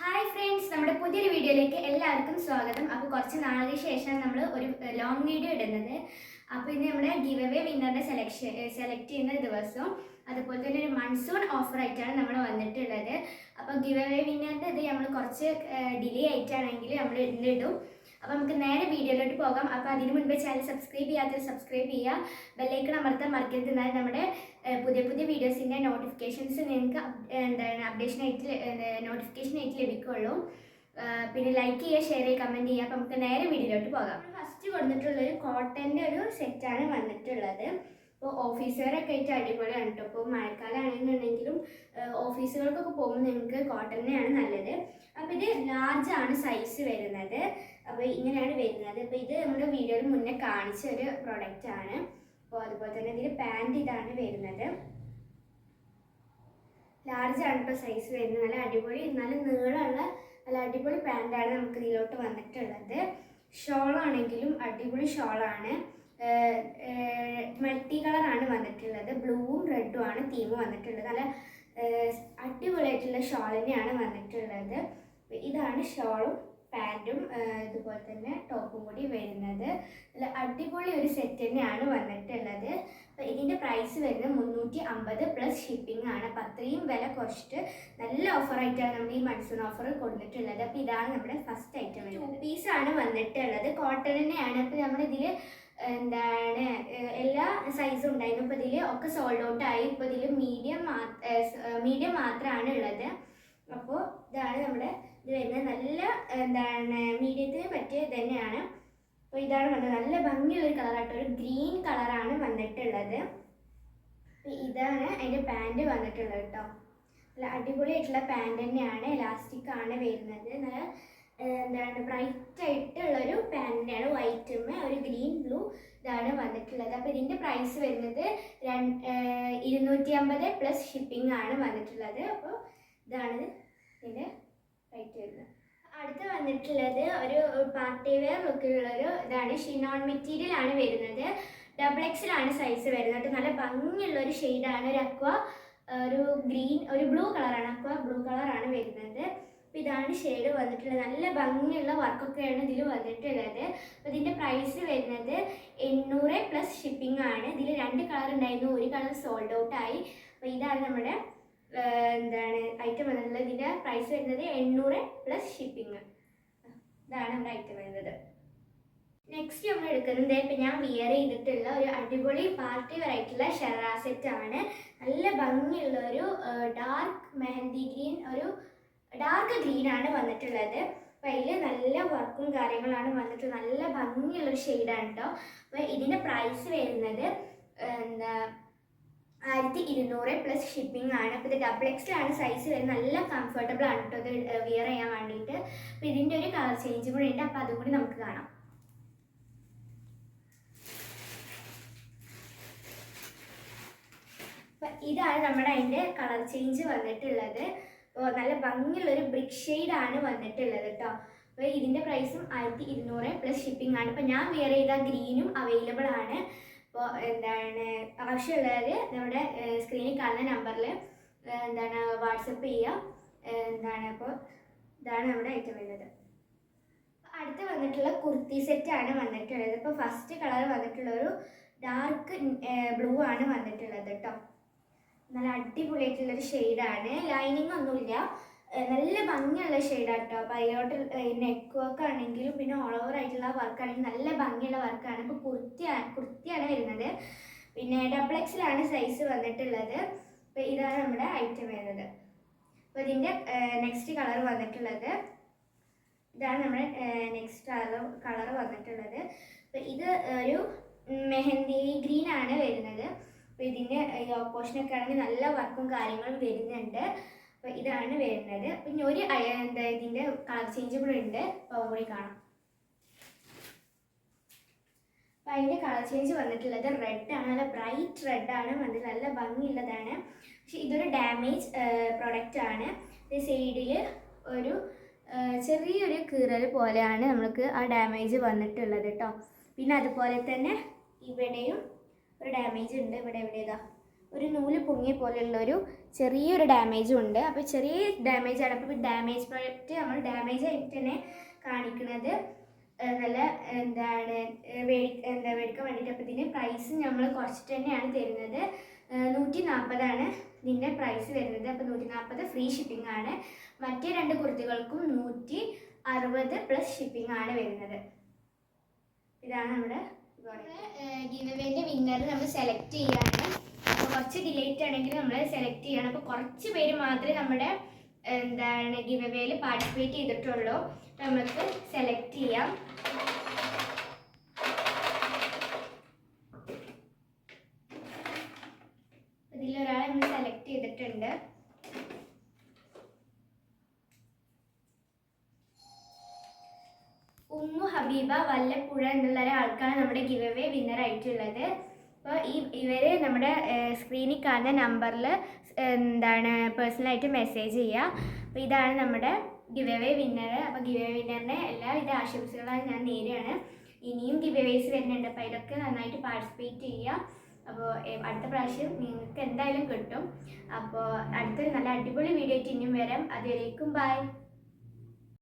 Hi friends, നമ്മുടെ പുതിയൊരു വീഡിയോയിലേക്ക് എല്ലാവർക്കും സ്വാഗതം. അപ്പോൾ കുറച്ച് നാളിന് ശേഷം നമ്മൾ ഒരു ലോങ് വീഡിയോ ഇടുന്നത്. അപ്പോൾ ഇന്ന് നമ്മുടെ ഗിവ് അവേ വിന്നറിനെ സെലക്ട് ചെയ്യുന്ന ദിവസവും അതുപോലെ തന്നെ ഒരു മൺസൂൺ ഓഫർ ആയിട്ടാണ് നമ്മൾ വന്നിട്ടുള്ളത്. അപ്പോൾ ഗിവ് അവേ വിന്നറിൻ്റെ ഇത് നമ്മൾ കുറച്ച് ഡിലേ ആയിട്ടാണെങ്കിൽ നമ്മൾ ഇന്നിടും. അപ്പോൾ നമുക്ക് നേരെ വീഡിയോയിലോട്ട് പോകാം. അപ്പോൾ അതിന് മുൻപ് ചാനൽ സബ്സ്ക്രൈബ് ചെയ്യാത്തവർ സബ്സ്ക്രൈബ് ചെയ്യുക, ബെല്ലൈക്കൺ അമർത്താൻ മറക്കരുത്. എന്നാൽ നമ്മുടെ പുതിയ പുതിയ വീഡിയോസിൻ്റെ നോട്ടിഫിക്കേഷൻസ് നിങ്ങൾക്ക് നോട്ടിഫിക്കേഷൻ ആയിട്ട് ലഭിക്കുള്ളൂ. പിന്നെ ലൈക്ക് ചെയ്യുക, ഷെയർ ചെയ്യുക, കമൻറ്റ് ചെയ്യുക. അപ്പോൾ നമുക്ക് നേരെ വീഡിയോയിലോട്ട് പോകാം. ഫസ്റ്റ് കൊടുത്തിട്ടുള്ളൊരു കോട്ടൻ്റെ ഒരു സെറ്റാണ് വന്നിട്ടുള്ളത്. ഇപ്പോൾ ഓഫീസുകാരൊക്കെ ആയിട്ട് അടിപൊളിയാണ് കേട്ടോ. ഇപ്പോൾ മഴക്കാലമാണെന്നുണ്ടെങ്കിലും ഓഫീസുകൾക്കൊക്കെ പോകുമ്പോൾ നിങ്ങൾക്ക് കോട്ടൺ തന്നെയാണ് നല്ലത്. അപ്പോൾ ഇത് ലാർജ് ആണ് സൈസ് വരുന്നത്. അപ്പോൾ ഇങ്ങനെയാണ് വരുന്നത്. അപ്പോൾ ഇത് നമ്മുടെ വീഡിയോയിൽ മുന്നേ കാണിച്ച ഒരു പ്രൊഡക്റ്റ് ആണ്. അപ്പോൾ അതുപോലെ തന്നെ ഇതിൽ പാൻറ് ഇതാണ് വരുന്നത്. ലാർജ് ആണ് ഇപ്പോൾ സൈസ് വരുന്നത്. നല്ല അടിപൊളി, നല്ല നീളമുള്ള നല്ല അടിപൊളി പാൻറ്റാണ് നമുക്ക് ഇതിലോട്ട് വന്നിട്ടുള്ളത്. ഷോളാണെങ്കിലും അടിപൊളി ഷോളാണ്. മൾട്ടി കളറാണ് വന്നിട്ടുള്ളത്. ബ്ലൂവും റെഡും ആണ് തീം വന്നിട്ടുള്ളത്. നല്ല അടിപൊളിയായിട്ടുള്ള ഷോൾ തന്നെയാണ് വന്നിട്ടുള്ളത്. ഇതാണ് ഷോളും പാൻറ്റും ഇതുപോലെ തന്നെ ടോപ്പും കൂടി വരുന്നത്. നല്ല അടിപൊളി ഒരു സെറ്റ് തന്നെയാണ് വന്നിട്ടുള്ളത്. അപ്പോൾ ഇതിൻ്റെ പ്രൈസ് വരുന്നത് 350 പ്ലസ് ഷിപ്പിംഗ് ആണ്. അപ്പോൾ അത്രയും വില കുറച്ചിട്ട് നല്ല ഓഫറായിട്ടാണ് നമ്മൾ ഈ മൺസൂൺ ഓഫർ കൊടുത്തിട്ടുള്ളത്. അപ്പോൾ ഇതാണ് നമ്മുടെ ഫസ്റ്റ് ഐറ്റം. 2 പീസാണ് വന്നിട്ടുള്ളത്. കോട്ടൺ തന്നെയാണ്. അപ്പോൾ നമ്മളിതിൽ എന്താണ് എല്ലാ സൈസും ഉണ്ടായിരുന്നു. ഇപ്പോൾ ഇതിൽ ഒക്കെ സോൾഡ് ഔട്ട് ആയി. ഇപ്പോൾ ഇതിൽ മീഡിയം മാത്രമാണ് ഉള്ളത്. അപ്പോൾ ഇതാണ് നമ്മുടെ ഇത് വരുന്നത്. നല്ല എന്താണ് മീഡിയത്തിന് പറ്റിയത് തന്നെയാണ്. അപ്പോൾ ഇതാണ് വന്നത്. നല്ല ഭംഗിയുള്ളൊരു കളറായിട്ട് ഒരു ഗ്രീൻ കളറാണ് വന്നിട്ടുള്ളത്. ഇതാണ് അതിൻ്റെ പാൻറ് വന്നിട്ടുള്ളത് കേട്ടോ. നല്ല അടിപൊളിയായിട്ടുള്ള പാൻറ് തന്നെയാണ്. എലാസ്റ്റിക് ആണ് വരുന്നത്. നല്ല എന്താണ് ബ്രൈറ്റ് ആയിട്ടുള്ളൊരു പാൻറ്റാണ്. വൈറ്റും ഒരു ഗ്രീൻ ബ്ലൂ ഇതാണ് വന്നിട്ടുള്ളത്. അപ്പോൾ ഇതിൻ്റെ പ്രൈസ് വരുന്നത് 250 പ്ലസ് ഷിപ്പിംഗ് ആണ് വന്നിട്ടുള്ളത്. അപ്പോൾ ഇതാണ് ഇതിൻ്റെ റേറ്റ് വരുന്നത്. അടുത്ത് വന്നിട്ടുള്ളത് ഒരു പാർട്ടി വെയർ ലുക്കിലുള്ളൊരു ഇതാണ്. ഷിനോൺ മെറ്റീരിയൽ ആണ് വരുന്നത്. XXL ആണ് സൈസ് വരുന്നത്. നല്ല ഭംഗിയുള്ളൊരു ഷെയ്ഡാണ്. ഒരു ഗ്രീൻ ഒരു ബ്ലൂ കളറാണ്. അക്വ ബ്ലൂ കളറാണ് വരുന്നത്. അപ്പോൾ ഇതാണ് ഷെയ്ഡ് വന്നിട്ടുള്ളത്. നല്ല ഭംഗിയുള്ള വർക്കൊക്കെയാണ് ഇതിൽ വന്നിട്ടുള്ളത്. അപ്പോൾ ഇതിൻ്റെ പ്രൈസ് വരുന്നത് 800 പ്ലസ് ഷിപ്പിംഗ് ആണ്. ഇതിൽ 2 കളർ ഉണ്ടായിരുന്നു. ഒരു കളർ സോൾഡ് ഔട്ട് ആയി. അപ്പോൾ ഇതാണ് നമ്മുടെ എന്താണ് ഐറ്റം വന്നിട്ടുള്ളത്. ഇതിൻ്റെ പ്രൈസ് വരുന്നത് 800 പ്ലസ് ഷിപ്പിംഗ്. ഇതാണ് നമ്മുടെ ഐറ്റം വരുന്നത്. നെക്സ്റ്റ് നമ്മൾ എടുക്കുന്നത് ഇപ്പം ഞാൻ വിയർ ചെയ്തിട്ടുള്ള ഒരു അടിപൊളി പാർട്ടി വെയർ ആയിട്ടുള്ള ഷെറാ സെറ്റ് ആണ്. നല്ല ഭംഗിയുള്ള ഒരു ഡാർക്ക് മെഹന്തി ഗ്രീൻ, ഒരു ഡാർക്ക് ഗ്രീൻ ആണ് വന്നിട്ടുള്ളത്. അപ്പോൾ അതിൽ നല്ല വർക്കും കാര്യങ്ങളാണ് വന്നിട്ട് നല്ല ഭംഗിയുള്ളൊരു ഷെയ്ഡാണ് കേട്ടോ. അപ്പോൾ ഇതിൻ്റെ പ്രൈസ് വരുന്നത് 1200 പ്ലസ് ഷിപ്പിംഗ് ആണ്. അപ്പോൾ ഇത് XXL ആണ് സൈസ് വരുന്നത്. നല്ല കംഫർട്ടബിൾ ആണ് കേട്ടോ ഇത് വിയർ ചെയ്യാൻ വേണ്ടിയിട്ട്. അപ്പോൾ ഇതിൻ്റെ ഒരു കളർ ചേഞ്ച് കൂടി ഉണ്ട്. അപ്പോൾ അതും കൂടി നമുക്ക് കാണാം. അപ്പം ഇതാണ് നമ്മുടെ അതിൻ്റെ കളർ ചേഞ്ച് വന്നിട്ടുള്ളത്. അപ്പോൾ നല്ല ഭംഗിയുള്ളൊരു ബ്രിക്ക് ഷെയ്ഡാണ് വന്നിട്ടുള്ളത് കേട്ടോ. അപ്പോൾ ഇതിൻ്റെ പ്രൈസും 1200 പ്ലസ് ഷിപ്പിംഗ് ആണ്. അപ്പോൾ ഞാൻ വിയർ ചെയ്ത ഗ്രീനും അവൈലബിൾ ആണ്. അപ്പോൾ എന്താണ് ആവശ്യമുള്ളവർ നമ്മുടെ സ്ക്രീനിൽ കാണുന്ന നമ്പറിൽ എന്താണ് വാട്സപ്പ് ചെയ്യുക. അപ്പോൾ ഇതാണ് നമ്മുടെ ഐറ്റം വരുന്നത്. അടുത്ത് വന്നിട്ടുള്ള കുർത്തി സെറ്റാണ് വന്നിട്ടുള്ളത്. ഇപ്പോൾ ഫസ്റ്റ് കളർ വന്നിട്ടുള്ളൊരു ഡാർക്ക് ബ്ലൂ ആണ് വന്നിട്ടുള്ളത് കേട്ടോ. നല്ല അടിപൊളിയായിട്ടുള്ളൊരു ഷെയ്ഡാണ്. ലൈനിങ് ഒന്നുമില്ല. നല്ല ഭംഗിയുള്ള ഷെയ്ഡാണ് കേട്ടോ. അപ്പോൾ അതിലോട്ട് നെക്ക് വർക്ക് ആണെങ്കിലും പിന്നെ ഓൾ ഓവർ ആയിട്ടുള്ള വർക്കാണെങ്കിലും നല്ല ഭംഗിയുള്ള വർക്കാണ്. ഇപ്പോൾ കുർത്തിയാണ് വരുന്നത്. പിന്നെ XXL ആണ് സൈസ് വന്നിട്ടുള്ളത്. അപ്പോൾ ഇതാണ് നമ്മുടെ ഐറ്റം വരുന്നത്. അപ്പോൾ ഇതിൻ്റെ നെക്സ്റ്റ് കളർ വന്നിട്ടുള്ളത് ഇതാണ് നമ്മുടെ നെക്സ്റ്റ് കളർ വന്നിട്ടുള്ളത്. അപ്പോൾ ഇത് ഒരു മെഹന്തി ഗ്രീൻ ആണ് വരുന്നത്. അപ്പോൾ ഇതിൻ്റെ ഓപ്പോഷനൊക്കെ ആണെങ്കിൽ നല്ല വർക്കും കാര്യങ്ങളും വരുന്നുണ്ട്. അപ്പോൾ ഇതാണ് വരുന്നത്. പിന്നെ ഒരു ഇതിൻ്റെ കളർ ചേഞ്ച് കൂടെ ഉണ്ട്. അപ്പോൾ കൂടി കാണാം. അപ്പോൾ അതിൻ്റെ കളർ ചേഞ്ച് വന്നിട്ടുള്ളത് റെഡാണ്. നല്ല ബ്രൈറ്റ് റെഡാണ് വന്നിട്ട് നല്ല ഭംഗിയുള്ളതാണ്. പക്ഷെ ഇതൊരു ഡാമേജ് പ്രൊഡക്റ്റ് ആണ്. സൈഡിൽ ഒരു ചെറിയൊരു കീറൽ പോലെയാണ് നമ്മൾക്ക് ആ ഡാമേജ് വന്നിട്ടുള്ളത് കേട്ടോ. പിന്നെ അതുപോലെ തന്നെ ഇവിടെയും ഒരു ഡാമേജ് ഉണ്ട്. ഇവിടെ ഇതാ ഒരു നൂല് പൊങ്ങിയ പോലെയുള്ളൊരു ചെറിയൊരു ഡാമേജും ഉണ്ട്. അപ്പോൾ ചെറിയ ഡാമേജാണ്. അപ്പോൾ ഡാമേജ് പ്രോഡക്റ്റ് നമ്മൾ ഡാമേജ് ആയിട്ട് തന്നെ കാണിക്കുന്നത് നല്ല മേടിക്കാൻ വേണ്ടിയിട്ട്. അപ്പോൾ ഇതിൻ്റെ പ്രൈസ് നമ്മൾ കുറച്ചിട്ട് തന്നെയാണ് തരുന്നത്. 140 ഇതിൻ്റെ പ്രൈസ് വരുന്നത്. അപ്പോൾ 140 ഫ്രീ ഷിപ്പിംഗ് ആണ്. മറ്റേ 2 കുർത്തികൾക്കും 160 പ്ലസ് ഷിപ്പിംഗ് ആണ് വരുന്നത്. ഇതാണ് നമ്മുടെ ഗിവവേൻ്റെ വിന്നർ നമ്മൾ സെലക്ട് ചെയ്യാണ്. അപ്പോൾ കുറച്ച് ഡിലേറ്റ് ആണെങ്കിൽ നമ്മൾ സെലക്ട് ചെയ്യണം. അപ്പോൾ കുറച്ച് പേര് മാത്രമേ നമ്മുടെ ഗിവവേയിൽ പാർട്ടിസിപ്പേറ്റ് ചെയ്തിട്ടുള്ളൂ. നമുക്ക് സെലക്ട് ചെയ്യാം. ഇതിലൊരാളെ നമ്മൾ സെലക്ട് ചെയ്തിട്ടുണ്ട്. ഉമ്മു ഹബീബ വല്ലപ്പുഴ എന്നുള്ള ഒരാൾക്കാണ് നമ്മുടെ ഗിവവേ വിന്നർ ആയിട്ടുള്ളത്. അപ്പോൾ ഇവർ നമ്മുടെ സ്ക്രീനിൽ കാണുന്ന നമ്പറിൽ പേഴ്സണലായിട്ട് മെസ്സേജ് ചെയ്യുക. അപ്പോൾ ഇതാണ് നമ്മുടെ ഗിവവേ വിന്നർ. അപ്പോൾ ഗിവവേ വിന്നറിൻ്റെ എല്ലാവിധ ആശംസകളും ഞാൻ നേരെയാണ്. ഇനിയും ഗിവവേസ് വരുന്നുണ്ട്. അപ്പോൾ അതിലൊക്കെ നന്നായിട്ട് പാർട്ടിസിപ്പേറ്റ് ചെയ്യുക. അപ്പോൾ അടുത്ത പ്രാവശ്യം നിങ്ങൾക്ക് എന്തായാലും കിട്ടും. അപ്പോൾ അടുത്തൊരു നല്ല അടിപൊളി വീഡിയോ ആയിട്ട് ഇനിയും വരാം. അതുവരേക്കും ബൈ.